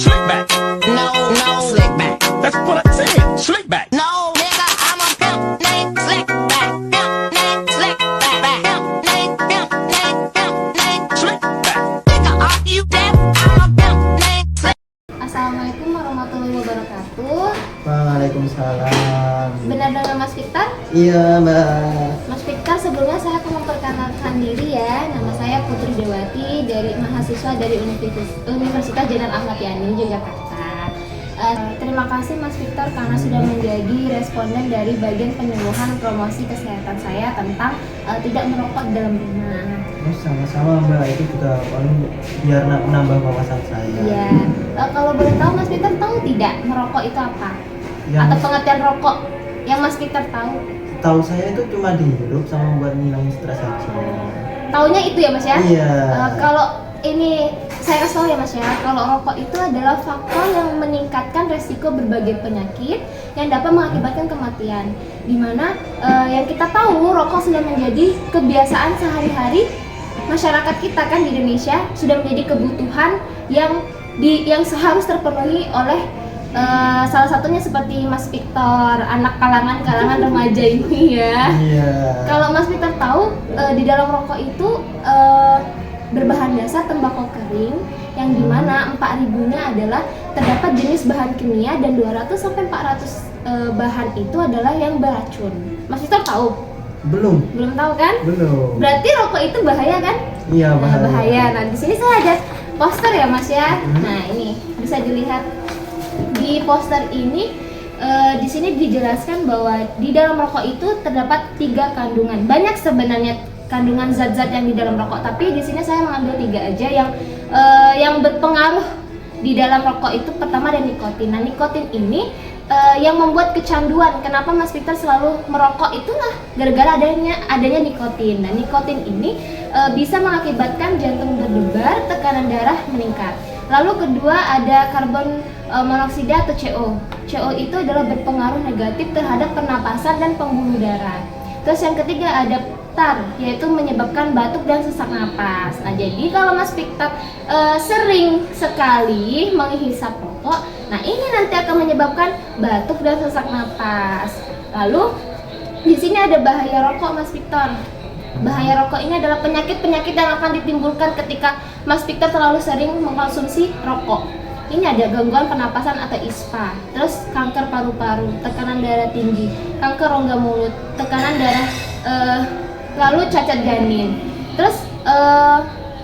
Slick back. No, no, slick back. That's what I said. Slick back. No, nigga, I'm a pimp named Slick Back. Pimp named Slick Back. Pimp named Slick back. Nigga, are you deaf? I'm a pimp named Slick. Assalamualaikum warahmatullahi wabarakatuh. Waalaikumsalam. Benar dengan Mas Victor? Iya mbak. Mas Victor, sebelumnya saya akan memperkenalkan diri ya. Nama saya Putri Dewati dari mahasiswa dari Universitas Jenderal Ahmad Yani, Yogyakarta. Terima kasih Mas Victor karena sudah menjadi responden dari bagian penyuluhan promosi kesehatan saya tentang tidak merokok di dalam rumah. Oh, sama-sama mbak, itu juga biar menambah wawasan saya. Iya. Kalau boleh tahu Mas Victor tahu tidak merokok itu apa? Atau pengertian rokok yang Mas Victor tahu? Tahu saya itu cuma dihirup sama buat ngilangin stres aja. Taunya itu ya Mas ya? Iya. Kalau ini saya kasih tahu ya Mas ya, kalau rokok itu adalah faktor yang meningkatkan resiko berbagai penyakit yang dapat mengakibatkan kematian. Dimana yang kita tahu rokok sudah menjadi kebiasaan sehari-hari masyarakat kita kan di Indonesia, sudah menjadi kebutuhan yang harus terpenuhi oleh salah satunya seperti Mas Victor, anak kalangan remaja ini ya. Iya. Kalau Mas Victor tahu di dalam rokok itu berbahan dasar tembakau kering yang dimana 4.000-nya adalah terdapat jenis bahan kimia dan 200 sampai 400 bahan itu adalah yang beracun. Mas Victor tahu? Belum Belum tahu kan? belum. Berarti rokok itu bahaya kan? Iya bahaya. Bahaya. Nah, di sini saya ada poster ya Mas ya. Nah, ini bisa dilihat di poster ini. Di sini dijelaskan bahwa di dalam rokok itu terdapat 3 kandungan. Banyak sebenarnya kandungan zat-zat yang di dalam rokok, tapi di sini saya mengambil 3 aja yang berpengaruh di dalam rokok itu. Pertama ada nikotin. Nah, nikotin ini yang membuat kecanduan. Kenapa Mas Victor selalu merokok itulah gara-gara adanya nikotin. Nah, nikotin ini bisa mengakibatkan jantung berdebar, tekanan darah meningkat. Lalu kedua ada karbon monoksida atau CO. CO itu adalah berpengaruh negatif terhadap pernapasan dan pembuluh darah. Terus yang ketiga ada tar, yaitu menyebabkan batuk dan sesak napas. Nah, jadi kalau Mas Victor sering sekali menghisap rokok, nah ini nanti akan menyebabkan batuk dan sesak napas. Lalu di sini ada bahaya rokok Mas Victor. Bahaya rokok ini adalah penyakit-penyakit yang akan ditimbulkan ketika Mas Victor terlalu sering mengkonsumsi rokok. Ini ada gangguan pernapasan atau ISPA, terus kanker paru-paru, tekanan darah tinggi, kanker rongga mulut, tekanan darah, lalu cacat janin. Terus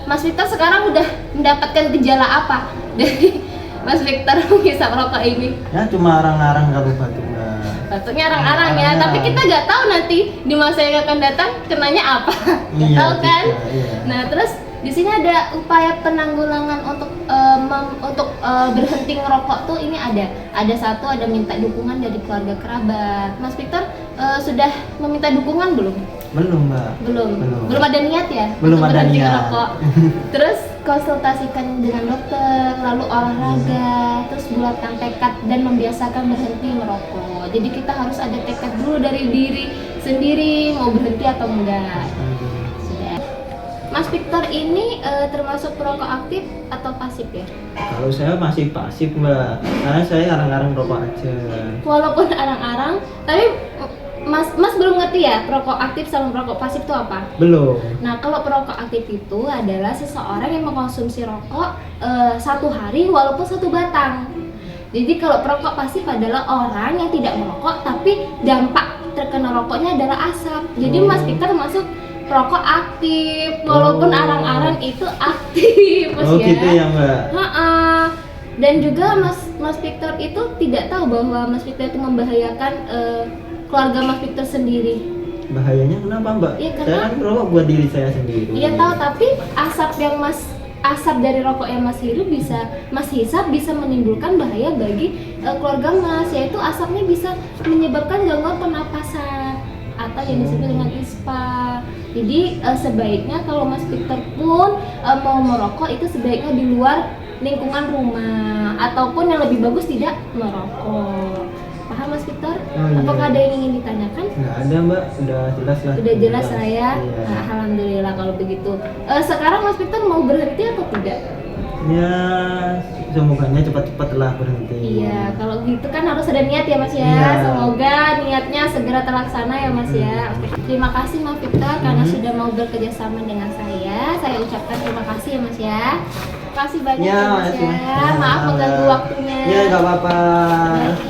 Mas Victor sekarang udah mendapatkan gejala apa dari Mas Victor menghisap rokok ini? Ya cuma arang-arang kalau batuk mbak. Batuknya arang-arang ya, tapi kita nggak tahu nanti di masa yang akan datang kenanya apa. Nggak tahu kan? Iya. Nah, terus di sini ada upaya penanggulangan untuk berhenti ngerokok tuh ini ada satu, ada minta dukungan dari keluarga kerabat. Mas Victor sudah meminta dukungan belum? Belum mbak. Belum ada niat ya? Belum untuk ada berhenti niat. ngerokok. Terus konsultasikan dengan dokter, lalu olahraga, terus buatkan tekad dan membiasakan berhenti merokok. Jadi kita harus ada tekad dulu dari diri sendiri mau berhenti atau enggak. Mas Victor ini termasuk perokok aktif atau pasif ya? Kalau saya masih pasif mbak, karena saya arang-arang rokok aja. Walaupun arang-arang, tapi Mas belum ngerti ya perokok aktif sama perokok pasif itu apa? Belum. Nah, kalau perokok aktif itu adalah seseorang yang mengkonsumsi rokok 1 hari walaupun 1 batang. Jadi kalau perokok pasif adalah orang yang tidak merokok tapi dampak terkena rokoknya adalah asap. Jadi Mas Victor masuk perokok aktif, walaupun arang-arang itu aktif, Mas ya. Gitu ya mbak. Dan juga Mas Victor itu tidak tahu bahwa Mas Victor itu membahayakan keluarga Mas Victor sendiri. Bahayanya kenapa mbak? Iya, Saya karena kan merokok buat diri saya sendiri. Iya tahu, tapi asap dari rokok yang Mas hisap bisa menimbulkan bahaya bagi keluarga Mas, yaitu asapnya bisa menyebabkan gangguan pernapasan atau yang disebut dengan ISPA. Jadi sebaiknya kalau Mas Victor pun mau merokok itu sebaiknya di luar lingkungan rumah, ataupun yang lebih bagus tidak merokok. Paham Mas Victor? Iya. Apakah ada yang ingin ditanyakan? Nggak ada mbak, udah jelas lah. Sudah jelas lah ya. Iya. Nah, alhamdulillah kalau begitu. Sekarang Mas Victor mau berhenti atau tidak? Ya semoganya cepat-cepat lah berhenti. Iya, kalau gitu kan harus ada niat ya Mas ya. Iya. Semoga niatnya segera terlaksana ya Mas ya. Oke. Terima kasih Mas Victor karena sudah mau bekerja sama dengan saya. Saya ucapkan terima kasih ya Mas ya. Terima kasih banyak ya, Mas makasih. ya. Maaf mengganggu waktunya. Ya, nggak apa-apa. Baik.